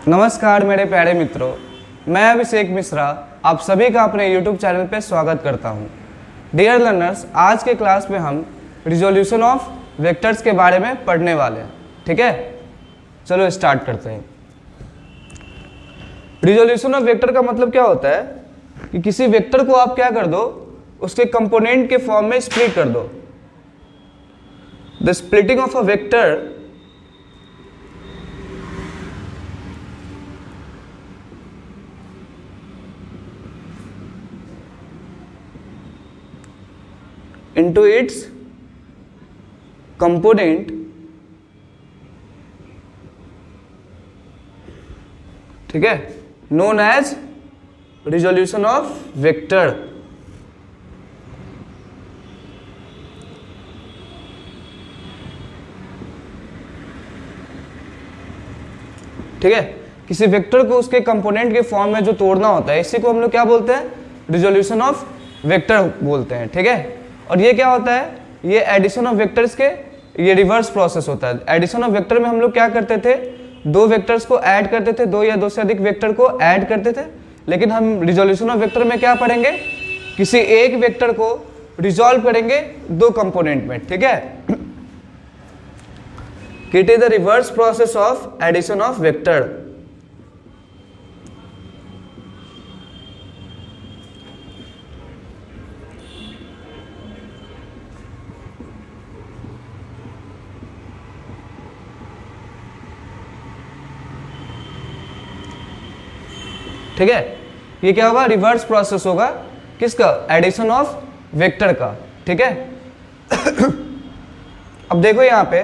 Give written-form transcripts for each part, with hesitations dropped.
नमस्कार मेरे प्यारे मित्रों, मैं अभिषेक मिश्रा आप सभी का अपने YouTube चैनल पर स्वागत करता हूं। डियर लर्नर्स, आज के क्लास में हम रिजोल्यूशन ऑफ वेक्टर्स के बारे में पढ़ने वाले हैं। ठीक है, चलो स्टार्ट करते हैं। रिजोल्यूशन ऑफ वेक्टर का मतलब क्या होता है कि किसी वेक्टर को आप क्या कर दो, उसके कंपोनेंट के फॉर्म में स्प्लिट कर दो। The splitting of a vector into its component, ठीक है, known as resolution of vector। ठीक है, किसी वेक्टर को उसके कंपोनेंट के फॉर्म में जो तोड़ना होता है, इसी को हम लोग क्या बोलते हैं, रिजोल्यूशन ऑफ वेक्टर बोलते हैं। ठीक है, और ये क्या होता है, ये एडिशन ऑफ वेक्टर्स के ये रिवर्स प्रोसेस होता है। एडिशन ऑफ वेक्टर में हम लोग क्या करते थे, दो वेक्टर्स को ऐड करते थे, दो या दो से अधिक वेक्टर को ऐड करते थे। लेकिन हम रिजोल्यूशन ऑफ वेक्टर में क्या पढ़ेंगे, किसी एक वेक्टर को रिजॉल्व करेंगे दो कंपोनेंट में। ठीक है, it is the reverse process of addition of vector. ठीक है, ये क्या होगा, रिवर्स प्रोसेस होगा किसका, एडिशन ऑफ वेक्टर का। ठीक है अब देखो यहाँ पे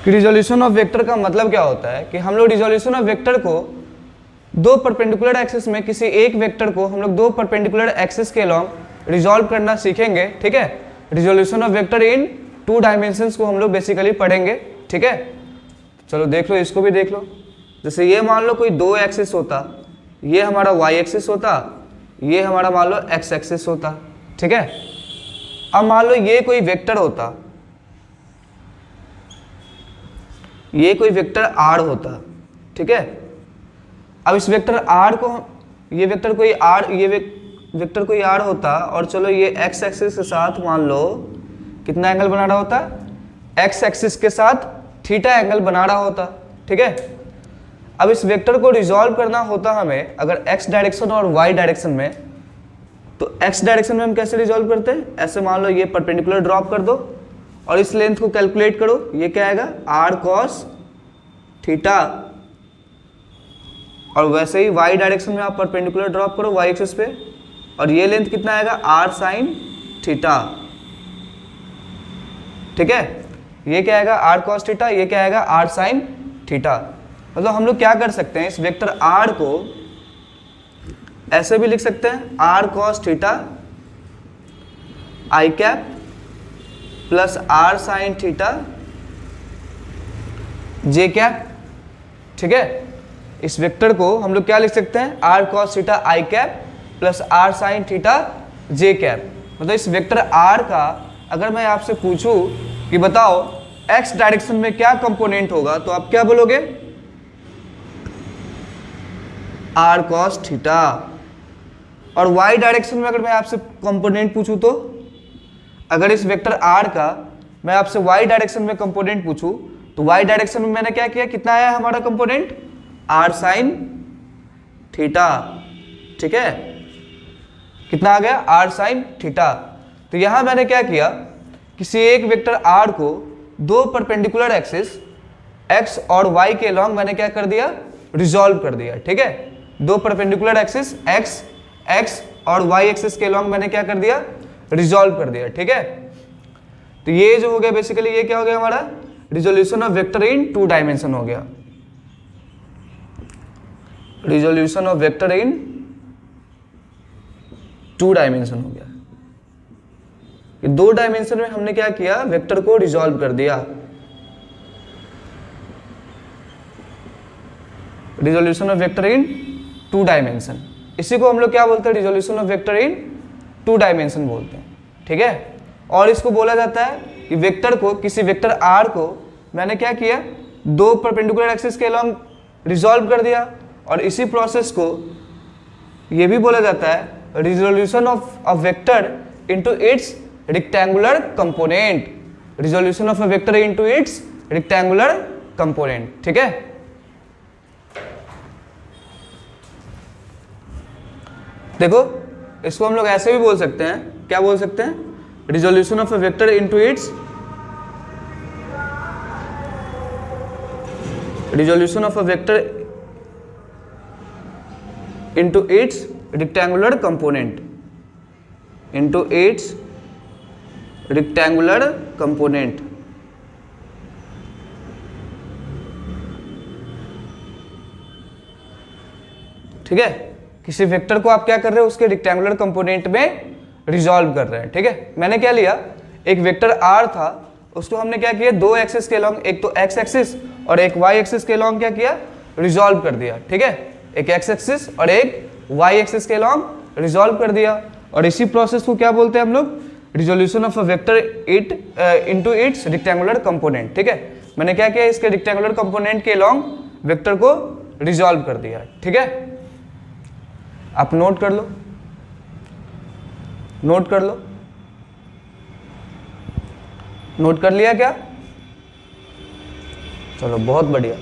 कि रिजोल्यूशन ऑफ वेक्टर का मतलब क्या होता है कि हम लोग रिजोल्यूशन ऑफ वेक्टर को दो परपेंडिकुलर एक्सिस में, किसी एक वेक्टर को हम लोग दो परपेंडिकुलर एक्सिस के अलॉन्ग रिजॉल्व करना सीखेंगे। ठीक है, resolution of vector in to dimensions को हम लोग बेसिकली पढ़ेंगे। ठीक है, चलो देख लो, इसको भी देख लो। जैसे ये मान लो कोई दो एक्सिस होता, ये हमारा वाई एक्सिस होता, ये हमारा मान लो एक्स एक्सिस होता। ठीक है, अब मान लो ये कोई वेक्टर होता, ये कोई वेक्टर आर होता। ठीक है, अब इस वेक्टर आर को, ये वेक्टर कोई आर, ये वेक्टर कोई आर होता, और चलो ये एक्स एक्सिस के साथ मान लो कितना एंगल बना रहा होता, एक्स एक्सिस के साथ थीटा एंगल बना रहा होता। ठीक है, अब इस वेक्टर को रिजॉल्व करना होता हमें अगर एक्स डायरेक्शन और वाई डायरेक्शन में, तो एक्स डायरेक्शन में हम कैसे रिजॉल्व करते हैं, ऐसे मान लो ये परपेंडिकुलर ड्रॉप कर दो और इस लेंथ को कैलकुलेट करो, ये क्या आएगा, आर कॉस थीटा। और वैसे ही वाई डायरेक्शन में आप परपेंडिकुलर ड्रॉप करो वाई एक्सिस पे, और ये लेंथ कितना आएगा, आर साइन थीटा। ठीक है, ये क्या आएगा, आर कॉस थीटा, ये क्या आएगा, आर साइन थीटा। मतलब हम लोग क्या कर सकते हैं, इस वेक्टर आर को ऐसे भी लिख सकते हैं, r cos theta i cap plus r sine theta j cap. ठीक है, इस वेक्टर को हम लोग क्या लिख सकते हैं, r cos theta i cap plus r sine theta j cap. मतलब इस वेक्टर आर का अगर मैं आपसे पूछूं कि बताओ एक्स डायरेक्शन में क्या कंपोनेंट होगा, तो आप क्या बोलोगे, आर कॉस थीटा। और वाई डायरेक्शन में अगर मैं आपसे कंपोनेंट पूछूं, तो अगर इस वेक्टर आर का मैं आपसे वाई डायरेक्शन में कंपोनेंट पूछूं, तो वाई डायरेक्शन में मैंने क्या किया, कितना आया हमारा कंपोनेंट, आर साइन थीटा। ठीक है, कितना आ गया, आर साइन थीटा। तो यहां मैंने क्या किया, किसी एक वेक्टर आर को दो परपेंडिकुलर एक्सिस एक्स और वाई के अलॉन्ग मैंने क्या कर दिया, रिजॉल्व कर दिया। ठीक है, दो परपेंडिकुलर एक्सिस एक्स एक्स और वाई एक्सिस के अलॉन्ग मैंने क्या कर दिया, रिजॉल्व कर दिया। ठीक है, तो ये जो हो गया बेसिकली, ये क्या हो गया हमारा, resolution of vector in two dimension हो गया। Resolution of vector in two dimension हो गया। दो डायमेंशन में हमने क्या किया, वेक्टर को रिजॉल्व कर दिया। Resolution of vector in two dimension, इसी को हम लोग क्या बोलते हैं, resolution of vector in two dimension बोलते हैं। ठीक है, और इसको बोला जाता है कि वेक्टर को, किसी वेक्टर आर को मैंने क्या किया, दो परपेंडिकुलर एक्सिस के अलॉन्ग रिजॉल्व कर दिया। और इसी प्रोसेस को ये भी बोला जाता है resolution of a vector into its rectangular component, resolution of a vector into its rectangular component. ठीक है, देखो इसको हम लोग ऐसे भी बोल सकते हैं, क्या बोल सकते हैं, resolution of a vector into its resolution of a vector into its rectangular component, into its rectangular component। ठीक है, किसी वेक्टर को आप क्या कर रहे हो, उसके रेक्टेंगुलर कंपोनेंट में रिजॉल्व कर रहे हैं। ठीक है, मैंने क्या लिया, एक वेक्टर r था, उसको हमने क्या किया, दो एक्सिस के अलॉन्ग, एक तो x एक्सिस और एक y एक्सिस के अलॉन्ग क्या किया, रिजॉल्व कर दिया। ठीक है, एक x एक्सिस और एक y एक्सिस के अलॉन्ग रिजॉल्व कर दिया। और इसी प्रोसेस को क्या बोलते हैं हम लोग, resolution of a vector it into its rectangular component. ठीक है, मैंने क्या किया, इसके रेक्टेंगुलर कंपोनेंट के अलॉन्ग वेक्टर को रिजॉल्व कर दिया। ठीक है, आप नोट कर लो, नोट कर लो, नोट कर लिया क्या, चलो बहुत बढ़िया।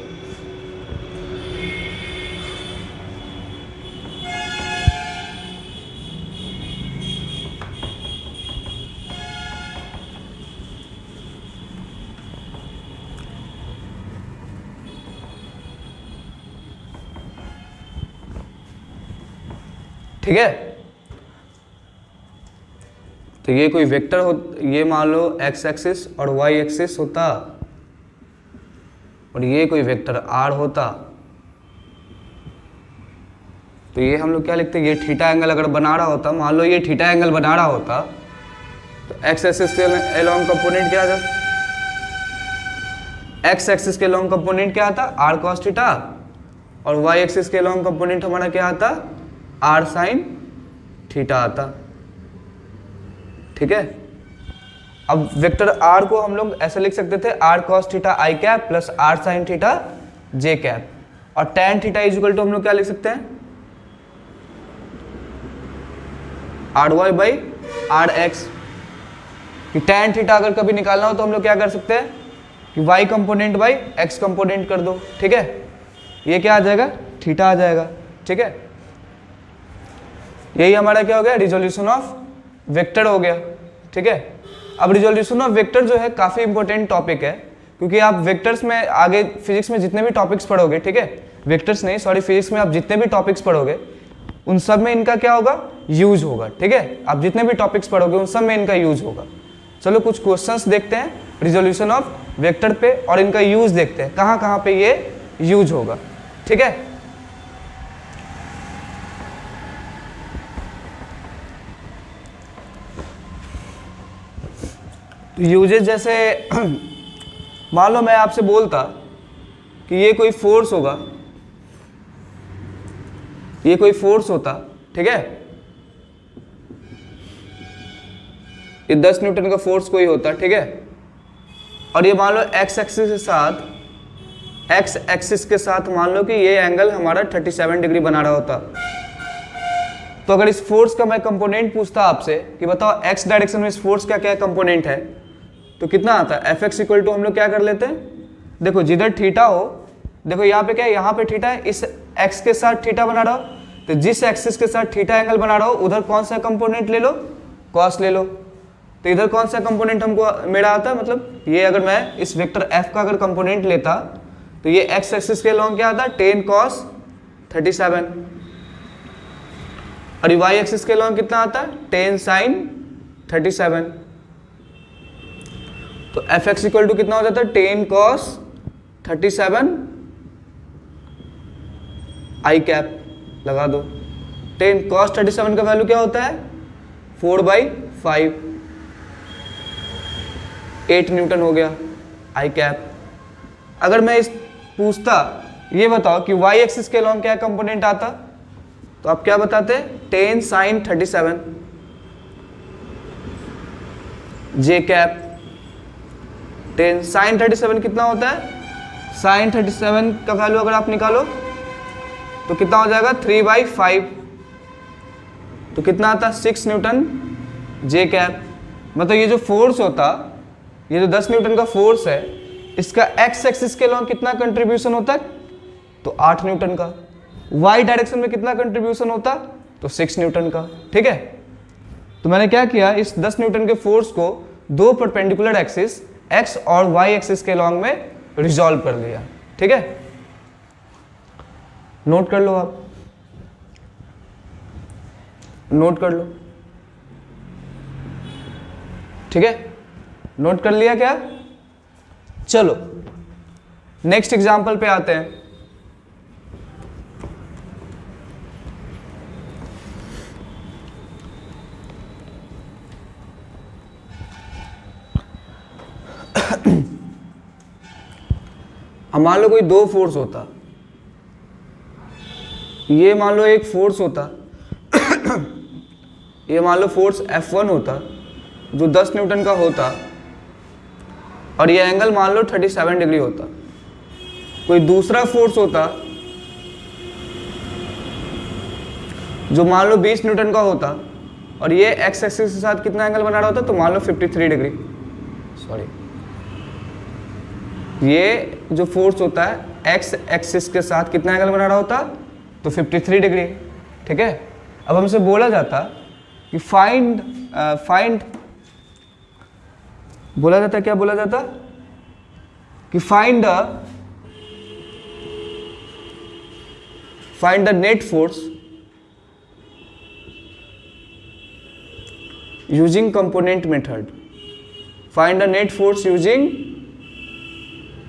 ठीक है, तो ये कोई वेक्टर हो, ये मान लो x एक्सिस और y एक्सिस होता और ये कोई वेक्टर r होता, तो ये हम लोग क्या लिखते हैं, ये थीटा एंगल अगर बना रहा होता, मान लो ये थीटा एंगल बना रहा होता, तो x एक्सिस के अलॉन्ग कंपोनेंट क्या आता, x एक्सिस के अलॉन्ग कंपोनेंट क्या आता, r cos थीटा, और y एक्सिस के अलॉन्ग कंपोनेंट हमारा क्या आता, r sin थीटा आता। ठीक है, अब वेक्टर r को हम लोग ऐसे लिख सकते थे, r cos theta i cap plus r sin theta j cap, और tan theta is equal to हम लोग क्या लिख सकते हैं, ry बाई आर एक्स। कि tan थीटा अगर कभी निकालना हो तो हम लोग क्या कर सकते हैं कि y component by x component कर दो। ठीक है, ये क्या आ जाएगा, थीटा आ जाएगा। ठीक है, यही हमारा क्या हो गया, रिजोल्यूशन ऑफ वेक्टर हो गया। ठीक है, अब रिजोल्यूशन ऑफ वेक्टर जो है काफ़ी इंपॉर्टेंट टॉपिक है, क्योंकि आप वेक्टर्स में आगे फिजिक्स में जितने भी टॉपिक्स पढ़ोगे, ठीक है, वेक्टर्स नहीं सॉरी फिजिक्स में आप जितने भी टॉपिक्स पढ़ोगे उन सब में इनका क्या होगा, यूज होगा। ठीक है, आप जितने भी टॉपिक्स पढ़ोगे उन सब में इनका यूज होगा। चलो कुछ क्वेश्चंस देखते हैं रिजोल्यूशन ऑफ वेक्टर पे, और इनका यूज देखते हैं कहाँ कहाँ पे ये यूज होगा। ठीक है, यूजेस जैसे मान लो मैं आपसे बोलता कि ये कोई फोर्स होगा, ये कोई फोर्स होता, ठीक है, ये 10 न्यूटन का फोर्स कोई होता, ठीक है, और ये मान लो एक्स एक्सिस के साथ, एक्स एक्सिस के साथ मान लो कि ये एंगल हमारा 37 डिग्री बना रहा होता। तो अगर इस फोर्स का मैं कंपोनेंट पूछता आपसे कि बताओ एक्स डायरेक्शन में इस फोर्स का क्या कंपोनेंट है, तो कितना आता है, एफ एक्स इक्वल टू हम लोग क्या कर लेते हैं, देखो जिधर थीटा हो, देखो यहाँ पे क्या है, यहाँ पे थीटा है, इस एक्स के साथ थीटा बना रहा हो, तो जिस एक्सिस के साथ थीटा एंगल बना रहा हो उधर कौन सा कंपोनेंट ले लो, कॉस ले लो। तो इधर कौन सा कंपोनेंट हमको मेरा आता है, मतलब ये अगर मैं इस वेक्टर एफ का अगर कंपोनेंट लेता तो ये एक्स एक्सिस के लॉन्ग क्या आता है, 10 cos 37, और ये वाई एक्सिस के लॉन्ग कितना आता है, 10 sin 37। तो एफ एक्स इक्वल टू कितना हो जाता है, 10 cos 37 आई कैप लगा दो। 10 cos 37 का वैल्यू क्या होता है, 4/5, 8 न्यूटन हो गया आई कैप। अगर मैं इस पूछता ये बताओ कि y एक्सिस के लॉन्ग क्या कंपोनेंट आता, तो आप क्या बताते, 10 sin 37 जे कैप। 10 sin 37 कितना होता है, साइन 37 का वैल्यू अगर आप निकालो तो कितना हो जाएगा 3/5, तो कितना आता 6 न्यूटन जे कैप। मतलब ये जो फोर्स होता, ये जो 10 न्यूटन का फोर्स है, इसका एक्स एक्सिस के लॉन्ग कितना कंट्रीब्यूशन होता है, तो 8 न्यूटन का। वाई डायरेक्शन में कितना कंट्रीब्यूशन होता, तो 6 न्यूटन का। ठीक है, तो मैंने क्या किया, इस 10 न्यूटन के फोर्स को दो परपेंडिकुलर एक्सिस एक्स और वाई एक्सिस के लॉन्ग में रिजॉल्व कर लिया। ठीक है, नोट कर लो, आप नोट कर लो। ठीक है, नोट कर लिया क्या? चलो नेक्स्ट एग्जांपल पे आते हैं। अब मान लो कोई दो फोर्स होता, ये मान लो एक फोर्स होता ये मान लो फोर्स F1 होता जो 10 न्यूटन का होता, और ये एंगल मान लो 37 डिग्री होता। कोई दूसरा फोर्स होता जो मान लो 20 न्यूटन का होता, और ये एक्स एक्सिस के साथ कितना एंगल बना रहा होता, तो मान लो 53 डिग्री। सॉरी, ये जो फोर्स होता है एक्स एक्सिस के साथ कितना एंगल बना रहा होता, तो 53 डिग्री। ठीक है, अब हमसे बोला जाता कि फाइंड बोला जाता, क्या बोला जाता कि find the net force using component method. Find the net force using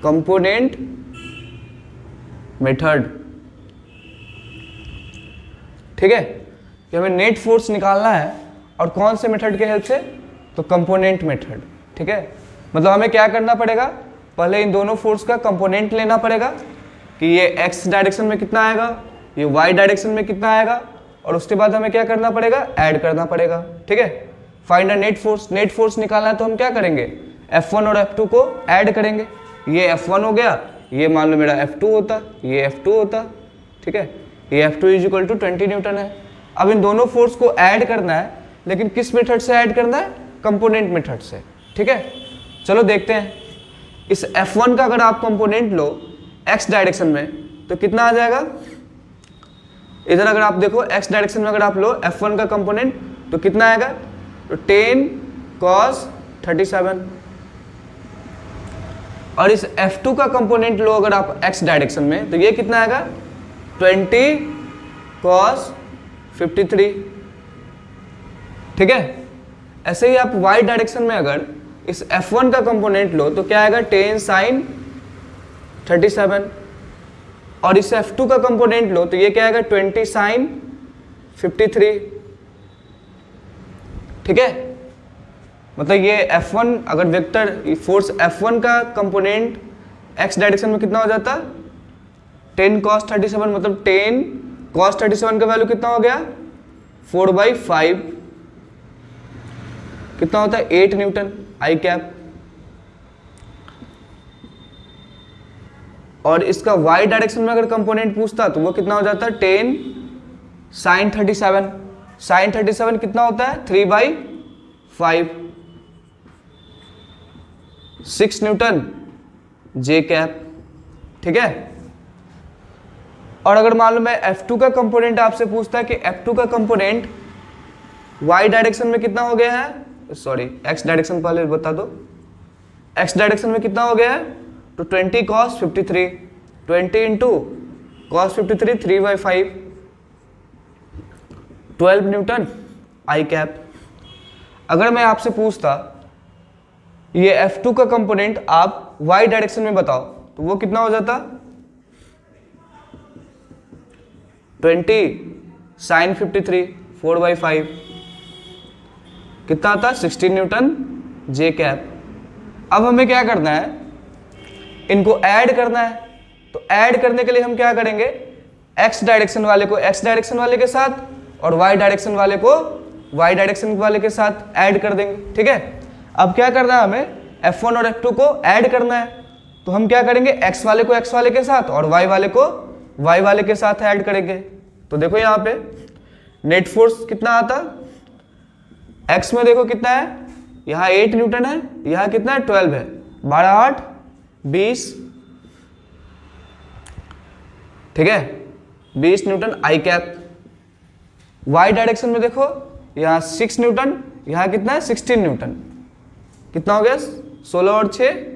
component method. ठीक है, कि हमें नेट फोर्स निकालना है, और कौन से मेथड के हेल्प से, तो कंपोनेंट मेथड। ठीक है, मतलब हमें क्या करना पड़ेगा, पहले इन दोनों फोर्स का कंपोनेंट लेना पड़ेगा कि ये एक्स डायरेक्शन में कितना आएगा, ये वाई डायरेक्शन में कितना आएगा, और उसके बाद हमें क्या करना पड़ेगा, ऐड करना पड़ेगा। ठीक है, find a net force. Net force निकालना है तो हम क्या करेंगे, F1 और F2 को ऐड करेंगे। ये F1 हो गया, ये मान लो मेरा F2 होता, ये F2 होता। ठीक है, ये F2 = 20 न्यूटन है। अब इन दोनों फोर्स को ऐड करना है, लेकिन किस मेथड से ऐड करना है, कंपोनेंट मेथड से। ठीक है, चलो देखते हैं। इस F1 का अगर आप कंपोनेंट लो x डायरेक्शन में, तो कितना आ जाएगा, इधर अगर आप देखो x डायरेक्शन में अगर आप लो F1 का कंपोनेंट, तो कितना आएगा, तो 10 cos 37। और इस F2 का कंपोनेंट लो अगर आप x डायरेक्शन में, तो ये कितना आएगा, 20 cos 53। ठीक है, ऐसे ही आप y डायरेक्शन में अगर इस F1 का कंपोनेंट लो, तो क्या आएगा, 10 sin 37। और इस F2 का कंपोनेंट लो, तो ये क्या आएगा, 20 sin 53। ठीक है, मतलब ये F1 अगर वेक्टर फोर्स F1 का कंपोनेंट x डायरेक्शन में कितना हो जाता, 10 cos 37, मतलब 10 cos 37 का वैल्यू कितना हो गया, 4/5, कितना होता है, 8 न्यूटन आई कैप। और इसका y डायरेक्शन में अगर कंपोनेंट पूछता तो वो कितना हो जाता है, 10 sin 37। sin 37 कितना होता है, 3/5, 6 न्यूटन जे कैप। ठीक है, और अगर मान लो मैं F2 का कंपोनेंट आपसे पूछता है कि F2 का कंपोनेंट y डायरेक्शन में कितना हो गया है, सॉरी x डायरेक्शन पहले बता दो, x डायरेक्शन में कितना हो गया है, तो 20 cos 53, 20 into cos 53, 3/5, 12 न्यूटन आई कैप। अगर मैं आपसे पूछता ये F2 का कंपोनेंट आप y डायरेक्शन में बताओ, तो वो कितना हो जाता, 20 sin 53, 4/5, कितना आता, 16 न्यूटन जे कैप। अब हमें क्या करना है, इनको ऐड करना है। तो ऐड करने के लिए हम क्या करेंगे, x डायरेक्शन वाले को x डायरेक्शन वाले के साथ, और y डायरेक्शन वाले को y डायरेक्शन वाले के साथ ऐड कर देंगे। ठीक है, अब क्या करना है, हमें F1 और F2 को ऐड करना है। तो हम क्या करेंगे, x वाले को x वाले के साथ और y वाले को y वाले के साथ ऐड करेंगे। तो देखो यहाँ पे नेट फोर्स कितना आता, x में देखो कितना है, यहाँ 8 न्यूटन है, यहाँ कितना है 12 है, 12 8 20, ठीक है 20 न्यूटन आई कैप। y डायरेक्शन में देखो यहाँ 6 न्यूटन, यहाँ कितना है 16 न्यूटन, कितना हो गया 16 और 6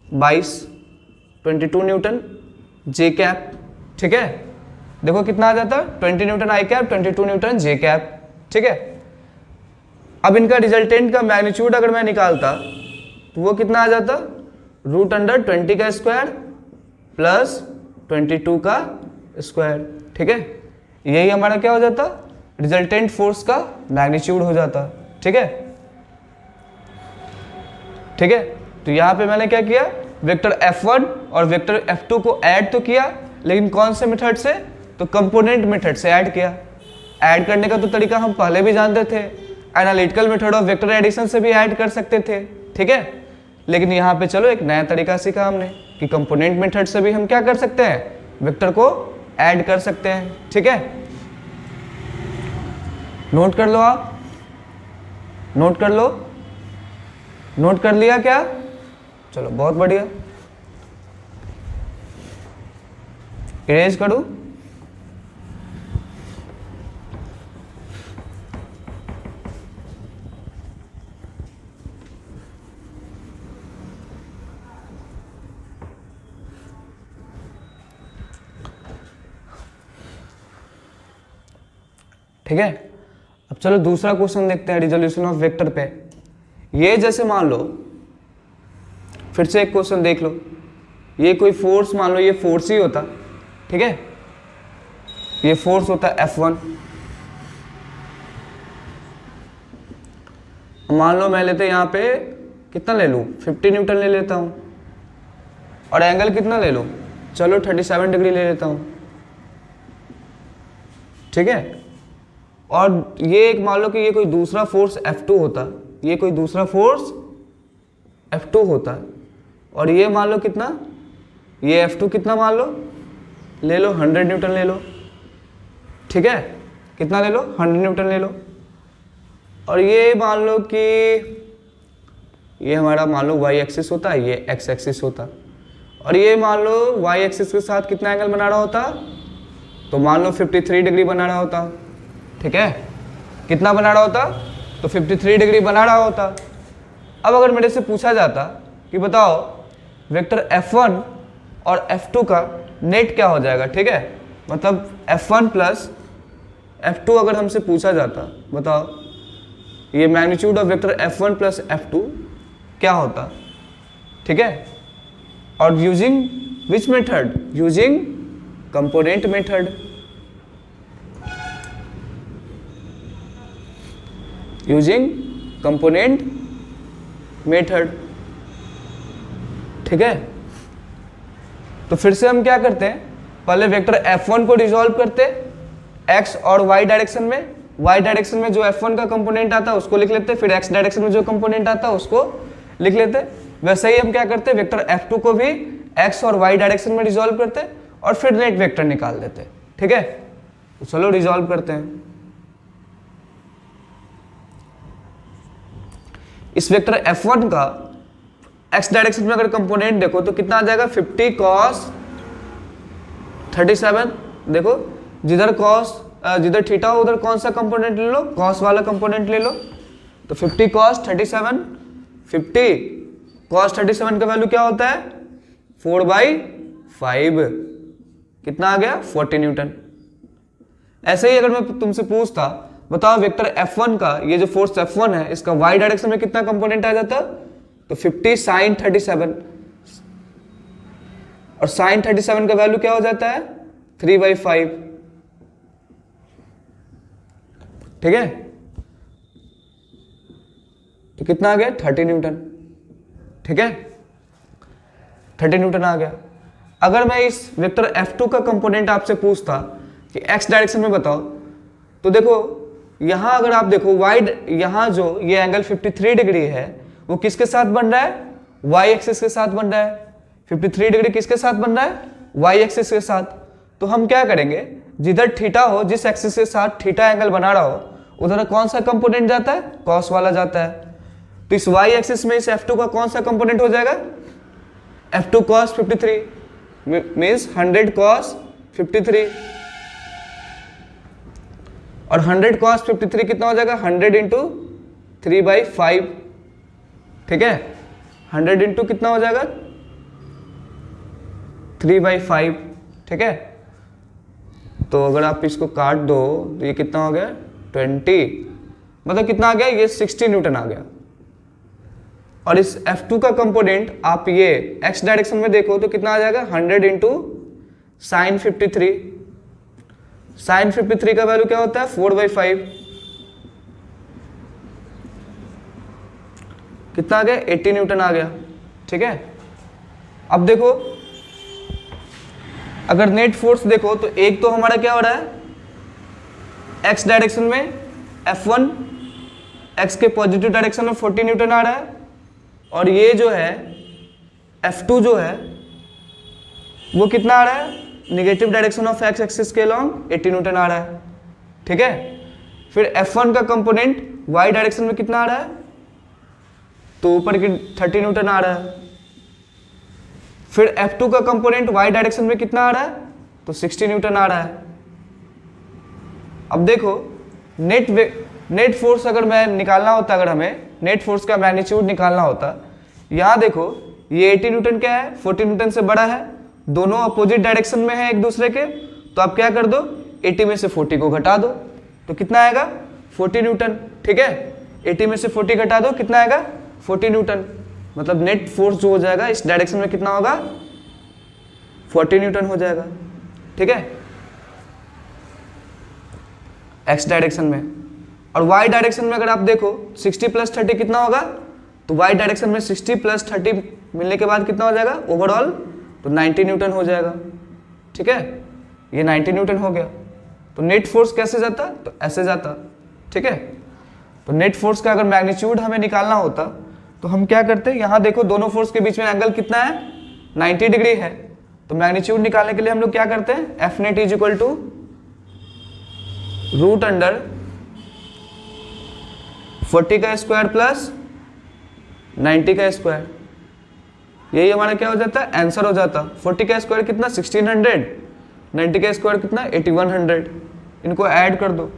22, 22 न्यूटन जे कैप, ठीक है। देखो कितना आ जाता है 20 न्यूटन आई कैप, 22 न्यूटन जे कैप, ठीक है। अब इनका रिजल्टेंट का मैग्नीट्यूड अगर मैं निकालता तो वो कितना आ जाता, √20 का स्क्वायर प्लस 22 का स्क्वायर, ठीक है। यही हमारा क्या हो जाता, रिजल्टेंट फोर्स का मैग्नीट्यूड हो जाता, ठीक है, ठीक है। तो यहाँ पे मैंने क्या किया, वेक्टर F1 और वेक्टर F2 को ऐड तो किया, लेकिन कौन से मेथड से, तो कंपोनेंट मेथड से ऐड किया। ऐड करने का तो तरीका हम पहले भी जानते थे, analytical method of vector addition से भी ऐड कर सकते थे, ठीक है। लेकिन यहाँ पे चलो एक नया तरीका सीखा हमने कि कंपोनेंट मेथड से भी हम क्या कर सकते हैं, वेक्टर को ऐड कर सकते हैं, ठीक है। नोट कर लो, आप नोट कर लो, नोट कर लिया क्या, चलो बहुत बढ़िया। इरेज करूं, ठीक है। अब चलो दूसरा क्वेश्चन देखते हैं रिजोल्यूशन ऑफ वेक्टर पे। ये जैसे मान लो, फिर से एक क्वेश्चन देख लो, ये कोई फोर्स मान लो, ये फोर्स ही होता, ठीक है, ये फोर्स होता है F1। मान लो मैं लेते यहाँ पे कितना ले लूँ, 50 न्यूटन ले लेता हूँ, और एंगल कितना ले लूँ, चलो 37 डिग्री ले लेता हूँ, ठीक है। और ये एक मान लो कि ये कोई दूसरा फोर्स F2 होता, ये कोई दूसरा फोर्स F2 होता, और ये मान लो कितना, ये F2 कितना मान लो, ले लो 100 न्यूटन ले लो, ठीक है, कितना ले लो 100 न्यूटन ले लो। और ये मान लो कि ये हमारा मान लो y एक्सिस होता है, ये x एक्सिस होता, और ये मान लो y एक्सिस के साथ कितना एंगल बना रहा होता, तो मान लो 53 डिग्री बना रहा होता, ठीक है, कितना बना रहा होता, तो 53 डिग्री बना रहा होता। अब अगर मेरे से पूछा जाता कि बताओ वेक्टर F1 और F2 का नेट क्या हो जाएगा, ठीक है, मतलब F1 प्लस F2 अगर हमसे पूछा जाता, बताओ ये magnitude of vector F1 plus F2 क्या होता, ठीक है। और using which method, using component method, using component method, ठीक है। तो फिर से हम क्या करते हैं, पहले वेक्टर F1 को डिसॉल्व करते x और y डायरेक्शन में, y डायरेक्शन में जो F1 का कंपोनेंट आता है उसको लिख लेते, फिर x डायरेक्शन में जो कंपोनेंट आता है उसको लिख लेते। वैसे ही हम क्या करते, वेक्टर F2 को भी x और y डायरेक्शन में डिसॉल्व करते और फिर नेट वेक्टर निकाल देते, ठीक है। तो चलो डिसॉल्व करते हैं। इस वेक्टर F1 का x डायरेक्शन में अगर कंपोनेंट देखो तो कितना आ जाएगा, 50 cos 37। देखो जिधर cos जिधर थीटा हो उधर कौन सा कंपोनेंट ले लो, cos वाला कंपोनेंट ले लो। तो 50 cos 37, 50 cos 37 का वैल्यू क्या होता है, 4/5, कितना आ गया 40 न्यूटन। ऐसे ही अगर मैं तुमसे पूछता, बताओ वेक्टर F1 का ये जो फोर्स F1 है इसका y डायरेक्शन में कितना कंपोनेंट आ जाता, तो 50 sin 37, और sin 37 का वैल्यू क्या हो जाता है 3/5, ठीक है। तो कितना आ गया 30 न्यूटन, ठीक है, 30 न्यूटन आ गया। अगर मैं इस वेक्टर F2 का कंपोनेंट आपसे पूछता कि x डायरेक्शन में बताओ, तो देखो यहां अगर आप देखो y, यहां जो ये एंगल 53 डिग्री है वो किसके साथ बन रहा है, y एक्सिस के साथ बन रहा है, 53 डिग्री किसके साथ बन रहा है, वाई एक्सिस के साथ। तो हम क्या करेंगे, जिधर थीटा हो, जिस एक्सिस के साथ थीटा एंगल बना रहा हो, उधर कौन सा कंपोनेंट जाता है, कॉस वाला जाता है। तो इस वाई एक्सिस में इस F2 का कौन सा कंपोनेंट हो जाएगा, F2 cos 53 मीन्स 100 cos 53, और 100 cos 53 कितना हो जाएगा, 100 इंटू 3/5, ठीक है। 100 इंटू कितना हो जाएगा, 3/5, ठीक है। तो अगर आप इसको काट दो तो ये कितना हो गया, 20, मतलब कितना आ गया, ये 60 न्यूटन आ गया। और इस F2 का कंपोनेंट आप ये x डायरेक्शन में देखो तो कितना आ जाएगा, 100 इंटू साइन 53। साइन 53 का वैल्यू क्या होता है, 4/5, कितना आ गया, 80 न्यूटन आ गया, ठीक है। अब देखो, अगर नेट फोर्स देखो तो एक तो हमारा क्या हो रहा है, x डायरेक्शन में F1 x के पॉजिटिव डायरेक्शन में 40 न्यूटन आ रहा है, और ये जो है F2 जो है वो कितना आ रहा है, negative direction of x axis के अलॉन्ग 80 न्यूटन आ रहा है, ठीक है। फिर F1 का कंपोनेंट y डायरेक्शन में कितना आ रहा है, तो ऊपर की 30 न्यूटन आ रहा है। फिर F2 का कंपोनेंट y डायरेक्शन में कितना आ रहा है, तो 60 न्यूटन आ रहा है। अब देखो, नेट फोर्स अगर मैं निकालना होता, अगर हमें नेट फोर्स का मैग्नीट्यूड निकालना होता, यहाँ देखो ये 80 न्यूटन क्या है, 40 न्यूटन से बड़ा है, दोनों अपोजिट डायरेक्शन में है एक दूसरे के। तो आप क्या कर दो, 80 में से 40 को घटा दो तो कितना आएगा, 40 न्यूटन, ठीक है। 80 में से 40 घटा दो, कितना आएगा, 40 न्यूटन। मतलब नेट फोर्स जो हो जाएगा इस डायरेक्शन में कितना होगा, 40 न्यूटन हो जाएगा, ठीक है, एक्स डायरेक्शन में। और वाई डायरेक्शन में अगर आप देखो 60 + 30 कितना होगा, तो वाई डायरेक्शन में 60 + 30 मिलने के बाद कितना हो जाएगा ओवरऑल, तो 90 न्यूटन हो जाएगा, ठीक है। ये 90 न्यूटन हो गया। तो नेट फोर्स कैसे जाता, तो ऐसे जाता, ठीक है। तो नेट फोर्स का अगर मैग्नीट्यूड हमें निकालना होता तो हम क्या करते, यहाँ देखो दोनों फोर्स के बीच में एंगल कितना है, 90 डिग्री है। तो मैग्नीट्यूड निकालने के लिए हम लोग क्या करते हैं, F net = √40 का स्क्वायर प्लस 90 का स्क्वायर, यही हमारा क्या हो जाता है, आंसर हो जाता। 40 का स्क्वायर कितना, 1600, 90 का स्क्वायर कितना, 8100। इनको ऐड कर दो,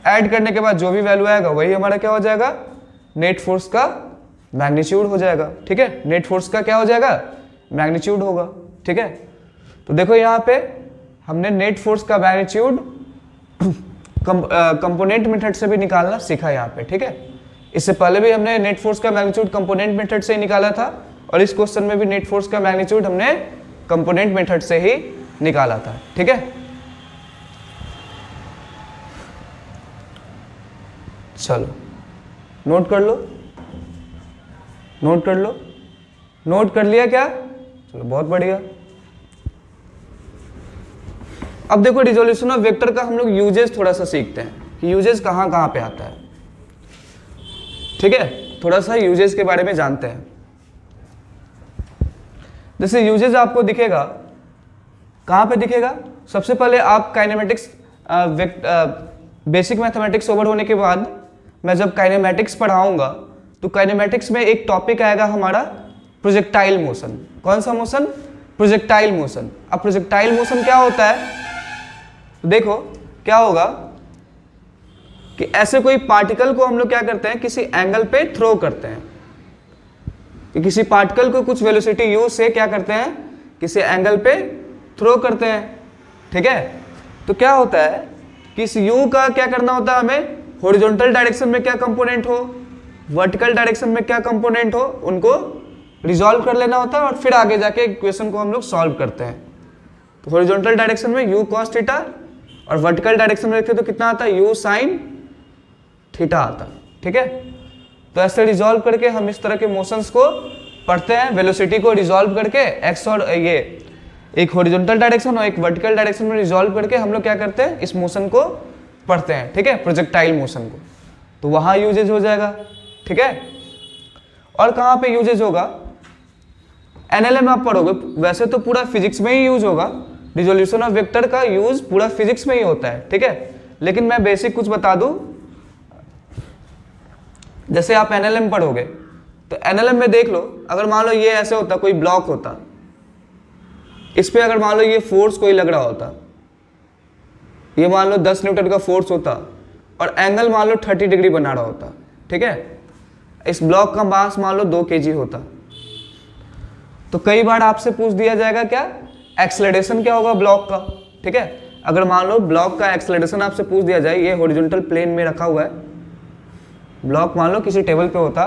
ऐड करने के बाद जो भी वैल्यू आएगा वही हमारा क्या हो जाएगा, नेट फोर्स का मैग्नीट्यूड हो जाएगा, ठीक है। नेट फोर्स का क्या हो जाएगा, मैग्नीट्यूड होगा, ठीक है। तो देखो यहाँ पे हमने नेट फोर्स का मैग्नीट्यूड कंपोनेंट मेथड से भी निकालना सीखा यहाँ पे, ठीक है। इससे पहले भी हमने नेट फोर्स का मैग्नीट्यूड कंपोनेंट मेथड से ही निकाला था, और इस क्वेश्चन में भी नेट फोर्स का मैग्नीट्यूड हमने कंपोनेंट मेथड से ही निकाला था, ठीक है। चलो नोट कर लो, नोट कर लो, नोट कर लिया क्या, चलो बहुत बढ़िया। अब देखो रिजोल्यूशन ऑफ वेक्टर का हम लोग यूजेस थोड़ा सा सीखते हैं कि यूजेस कहाँ कहाँ पे आता है, ठीक है। थोड़ा सा यूजेस के बारे में जानते हैं। जैसे यूजेस आपको दिखेगा, कहाँ पे दिखेगा, सबसे पहले आप काइनेमेटिक्स बेसिक मैथमेटिक्स ओवर होने के बाद मैं जब काइनेमेटिक्स पढ़ाऊंगा तो काइनेमेटिक्स में एक टॉपिक आएगा हमारा प्रोजेक्टाइल मोशन। कौन सा मोशन, प्रोजेक्टाइल मोशन। अब प्रोजेक्टाइल मोशन क्या होता है, तो देखो क्या होगा कि ऐसे कोई पार्टिकल को हम लोग क्या करते हैं, किसी एंगल पे थ्रो करते हैं, कि किसी पार्टिकल को कुछ वेलोसिटी u से क्या करते हैं, किसी एंगल पे थ्रो करते हैं, ठीक है। तो क्या होता है कि इस u का क्या करना होता है हमें, हॉरिजॉन्टल डायरेक्शन में क्या कंपोनेंट हो, वर्टिकल डायरेक्शन में क्या कंपोनेंट हो, उनको रिजॉल्व कर लेना होता है, और फिर आगे जाके इक्वेशन को हम लोग सॉल्व करते हैं। तो हॉरिजॉन्टल डायरेक्शन में u cos थीटा, और वर्टिकल डायरेक्शन में देखते तो कितना आता है, u sin थीटा आता, ठीक है। तो ऐसे रिजॉल्व करके हम इस तरह के मोशंस को पढ़ते हैं, वेलोसिटी को रिजॉल्व करके x और ये एक हॉरिजॉन्टल डायरेक्शन और एक वर्टिकल डायरेक्शन में रिजॉल्व करके हम लोग क्या करते हैं, इस मोशन को पढ़ते हैं, ठीक है, प्रोजेक्टाइल मोशन को। तो वहां यूजेज हो जाएगा, ठीक है। और कहाँ पे यूजेज होगा, एनएलएम आप पढ़ोगे, वैसे तो पूरा फिजिक्स में ही यूज होगा, रिजोल्यूशन ऑफ वेक्टर का यूज पूरा फिजिक्स में ही होता है, ठीक है, लेकिन मैं बेसिक कुछ बता दूं। जैसे आप एनएलएम पढ़ोगे तो एनएलएम में देख लो, अगर मान लो ये ऐसे होता, कोई ब्लॉक होता, इस पे अगर मान लो ये फोर्स कोई लग रहा होता, ये मान लो 10 न्यूटन का फोर्स होता और एंगल मान लो 30 डिग्री बना रहा होता, ठीक है, इस ब्लॉक का मास मान लो 2 kg होता, तो कई बार आपसे पूछ दिया जाएगा क्या, एक्सेलरेशन क्या होगा ब्लॉक का, ठीक है। अगर मान लो ब्लॉक का एक्सेलरेशन आपसे पूछ दिया जाए, ये हॉरिजॉन्टल प्लेन में रखा हुआ है, ब्लॉक मान लो किसी टेबल पे होता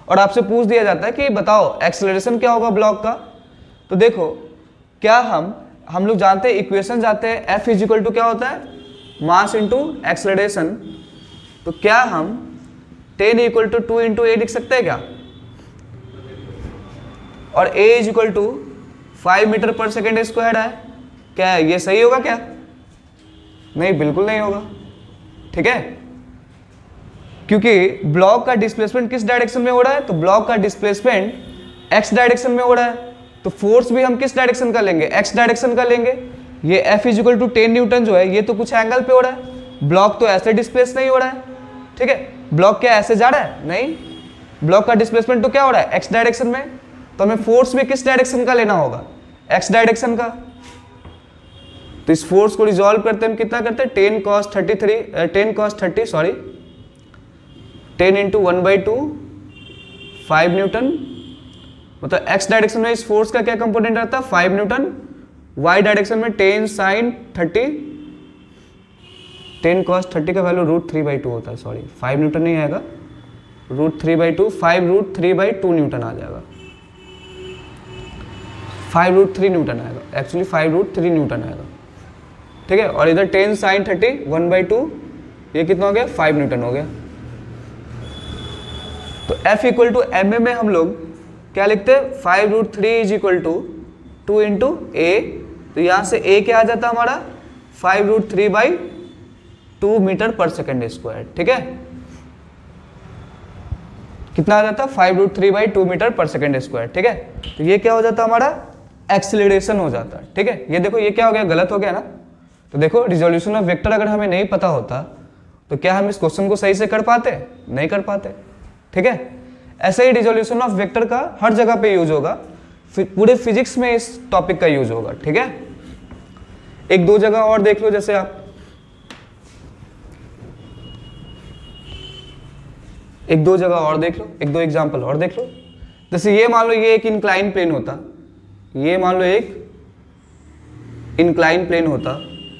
और आपसे पूछ दिया जाता है कि बताओ एक्सेलरेशन क्या होगा ब्लॉक का, तो देखो क्या हम लोग जानते हैं, इक्वेशन जानते हैं, F इज इक्वल टू क्या होता है, मास इंटू एक्सेलरेशन, तो क्या हम 10 इक्वल टू 2 इंटू ए लिख सकते हैं क्या, और a is equal to 5 metre per second square है, क्या ये सही होगा क्या, नहीं बिल्कुल नहीं होगा, ठीक है, क्योंकि ब्लॉक का डिस्प्लेसमेंट किस डायरेक्शन में हो रहा है, तो ब्लॉक का डिस्प्लेसमेंट x डायरेक्शन में हो रहा है, तो फोर्स भी हम किस डायरेक्शन का लेंगे, x डायरेक्शन का लेंगे। ये F is equal to 10 newton जो है, ये तो कुछ एंगल पे हो रहा है, ब्लॉक तो ऐसे डिस्प्लेस नहीं हो रहा है, ठीक है, ब्लॉक क्या ऐसे जा रहा है, नहीं, ब्लॉक का डिस्प्लेसमेंट तो क्या हो रहा है, x डायरेक्शन में, तो हमें फोर्स भी किस डायरेक्शन का लेना होगा, x डायरेक्शन का। तो इस फोर्स को रिजॉल्व करते हम कितना करते हैं, 10 cos 30 10 इंटू 1/2 5 न्यूटन, मतलब x डायरेक्शन में इस फोर्स का क्या कंपोनेंट रहता है, 5 न्यूटन, y डायरेक्शन में 10 sin 30, 10 cos 30 का वैल्यू √3/2 होता है, सॉरी 5 न्यूटन नहीं आएगा, √3/2, 5 √3/2 न्यूटन आ जाएगा, 5 √3 न्यूटन आएगा, एक्चुअली 5 √3 न्यूटन आएगा, ठीक है, और इधर 10 sin 30 1/2, ये कितना हो गया, 5 न्यूटन हो गया। तो F इक्वल टू एम में हम लोग क्या लिखते हैं, 5 √3 इज इक्वल टू 2 इंटू ए, तो यहाँ से a क्या आ जाता है हमारा, 5 √3/2 मीटर पर सेकेंड स्क्वायर, ठीक है, कितना आ जाता है, 5 √3/2 मीटर पर सेकेंड स्क्वायर, ठीक है, तो ये क्या हो जाता है हमारा एक्सीलरेशन हो जाता है, ठीक है। ये देखो ये क्या हो गया, गलत हो गया ना, तो देखो रिजोल्यूशन ऑफ वेक्टर अगर हमें नहीं पता होता तो क्या हम इस क्वेश्चन को सही से कर पाते, नहीं कर पाते, ठीक है। ऐसे ही रिजोल्यूशन ऑफ वेक्टर का हर जगह पे यूज होगा, पूरे फिजिक्स में इस टॉपिक का यूज होगा, ठीक है। एक दो जगह और देख लो, जैसे आप एक दो जगह और देख लो, एक दो एग्जांपल और देख लो। जैसे ये मान लो ये एक इंक्लाइन प्लेन होता, ये मान लो एक इंक्लाइन प्लेन होता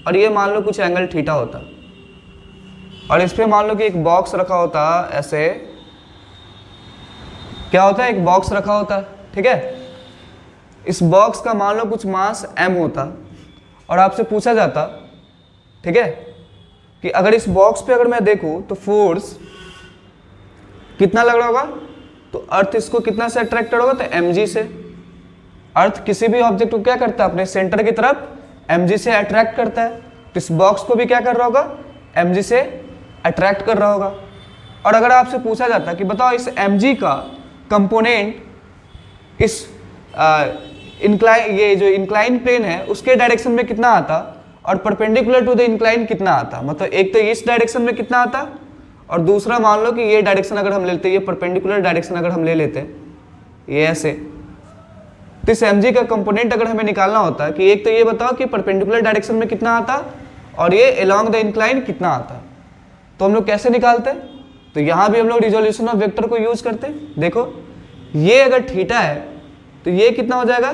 और ये मान लो कुछ एंगल थीटा होता, और इस पे मान लो कि एक बॉक्स रखा होता, ऐसे क्या होता है, एक बॉक्स रखा होता, ठीक है। इस बॉक्स का मान लो कुछ मास m होता और आपसे पूछा जाता, ठीक है, कि अगर इस बॉक्स पे अगर मैं देखूं तो फोर्स कितना लग रहा होगा, तो अर्थ इसको कितना से अट्रैक्ट होगा, तो mg से। अर्थ किसी भी ऑब्जेक्ट को क्या करता है, अपने सेंटर की तरफ mg से अट्रैक्ट करता है, तो इस बॉक्स को भी क्या कर रहा होगा, mg से अट्रैक्ट कर रहा होगा। और अगर आपसे पूछा जाता कि बताओ इस mg का कंपोनेंट इस ये जो इंक्लाइन प्लेन है उसके डायरेक्शन में कितना आता और परपेंडिकुलर टू द इंक्लाइन कितना आता, मतलब एक तो इस डायरेक्शन में कितना आता और दूसरा मान लो कि ये डायरेक्शन अगर हम लेते, ये परपेंडिकुलर डायरेक्शन अगर हम ले लेते ये ऐसे, तो इस mg का कंपोनेंट अगर हमें निकालना होता है कि एक तो ये बताओ कि परपेंडिकुलर डायरेक्शन में कितना आता और ये अलोंग द इंक्लाइन कितना आता, तो हम लोग कैसे निकालते हैं, तो यहाँ भी हम लोग रिजोल्यूशन ऑफ वेक्टर को यूज करते हैं। देखो ये अगर थीटा है तो ये कितना हो जाएगा,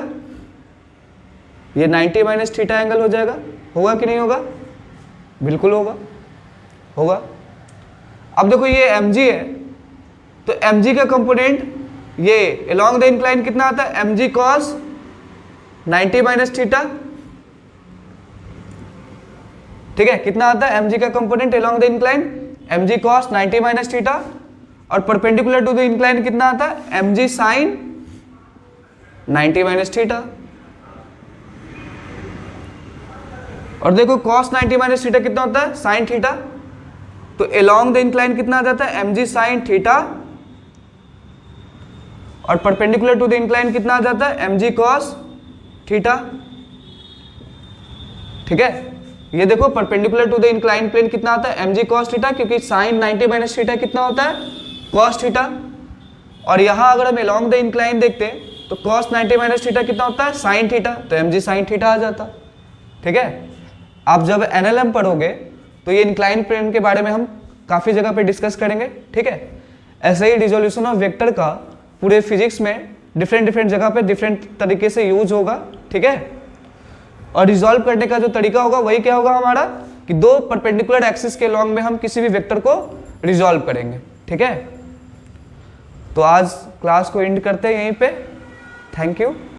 ये 90 माइनस थीटा एंगल हो जाएगा, होगा कि नहीं होगा, बिल्कुल होगा, होगा। अब देखो ये mg है, तो mg का कंपोनेंट ये अलोंग द इंक्लाइन कितना आता है, mg cos 90 माइनस थीटा, ठीक है, कितना आता है mg का component along the incline, mg cos 90 minus theta, और परपेंडिकुलर टू द इंक्लाइन कितना आता है, mg sin 90 माइनस थीटा। और देखो cos 90 माइनस थीटा कितना होता है, sin थीटा, तो अलोंग द इंक्लाइन कितना आ जाता है, mg sin थीटा, और परपेंडिकुलर टू द इंक्लाइन कितना आ जाता है, mg cos थीटा। ठीक है, ये देखो perpendicular to the incline plane कितना आता है, mg cos थीटा, क्योंकि साइन 90 माइनस थीटा कितना होता है, cos थीटा। और यहाँ अगर हम along द इंक्लाइन देखते हैं तो cos 90 माइनस थीटा कितना होता है, साइन थीटा, तो mg साइन थीटा आ जाता। ठीक है, आप जब एनएलएम पढ़ोगे तो ये इंक्लाइन प्लेन के बारे में हम काफ़ी जगह पे डिस्कस करेंगे। ठीक है, ऐसे ही रिजोल्यूशन ऑफ वेक्टर का पूरे फिजिक्स में डिफरेंट जगह पे डिफरेंट तरीके से यूज होगा। ठीक है, और रिजॉल्व करने का जो तरीका होगा वही क्या होगा हमारा, कि दो परपेंडिकुलर एक्सिस के लॉन्ग में हम किसी भी वेक्टर को रिजॉल्व करेंगे। ठीक है, तो आज क्लास को एंड करते हैं यहीं पे। Thank you.